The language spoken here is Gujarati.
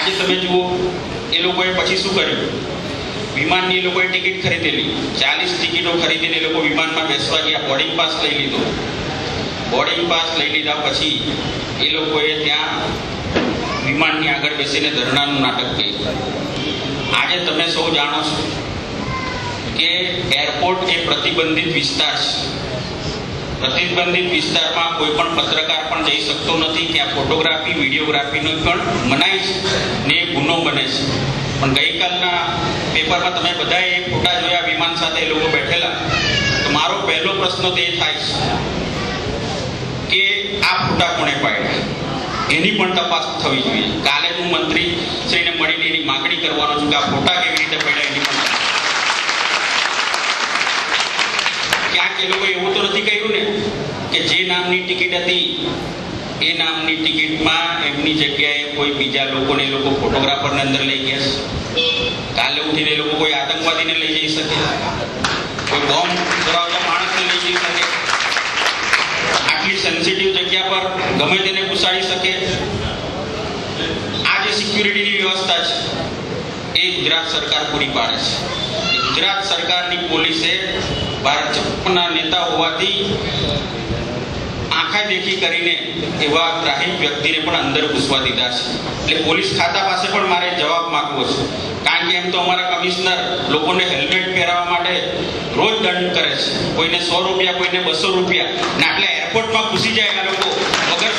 આજે તમે જુઓ એ લોકોએ પછી શું કર્યું, વિમાનની એ લોકોએ ટિકિટ ખરીદેલી, 40 ટિકિટો ખરીદીને એ લોકો વિમાનમાં બેસવા ગયા, બોર્ડિંગ પાસ લઈ લીધો. બોર્ડિંગ પાસ લઈ લીધા પછી એ લોકોએ ત્યાં વિમાનની આગળ બેસીને ધરણાનું નાટક કર્યું. આજે તમે સૌ જાણો છો કે એરપોર્ટ એ પ્રતિબંધિત વિસ્તાર છે. પ્રતિબંધિત વિસ્તારમાં કોઈ પણ પત્રકાર પણ જઈ શકતો નથી. ત્યાં ફોટોગ્રાફી વિડીયોગ્રાફીનો પણ મનાય છે ને એ ગુનો બને છે. પણ ગઈકાલના પેપરમાં તમે બધાએ ફોટા જોયા, વિમાન સાથે એ લોકો બેઠેલા. તો મારો પહેલો પ્રશ્ન તો એ થાય છે કે આ ફોટા કોણે પાડ્યા, એની પણ તપાસ થવી જોઈએ. કાલે હું મંત્રી શ્રીને મળીને એની માગણી કરવાનો છું કે આ ફોટા કેવી રીતે પડ્યા એની પણ. ક્યાંક એ લોકો એવું તો નથી કર્યું ને કે જે નામની ટિકિટ હતી એ નામની ટિકિટમાં એમની જગ્યાએ કોઈ બીજા લોકોને એ લોકો ફોટોગ્રાફરને અંદર લઈ ગયા છે. કાલે ઉઠીને એ લોકો કોઈ આતંકવાદીને લઈ જઈ શકે, કોઈ બોમ્બ ધરાવતા માણસને લઈ જઈ શકે, આટલી સેન્સિટિવ જગ્યા પર ગમે તેને ઘુસાડી શકે. આ જે સિક્યુરિટીની વ્યવસ્થા છે એ ગુજરાત સરકાર પૂરી પાડે છે. ગુજરાત સરકારની પોલીસે ભાજપના નેતા હોવાથી આંખા દેખી કરીને એવા ત્રાહિત વ્યક્તિને પણ અંદર ઘૂસવા દીધા છે. એટલે પોલીસ ખાતા પાસે પણ મારે જવાબ માંગવો છે. કારણ કે એમ તો અમારા કમિશનર લોકોને હેલ્મેટ પહેરાવવા માટે રોજ દંડ કરે છે, કોઈને 100 રૂપિયા, કોઈને 200 રૂપિયા, ને આટલા એરપોર્ટમાં ઘૂસી જાય આ લોકો વગર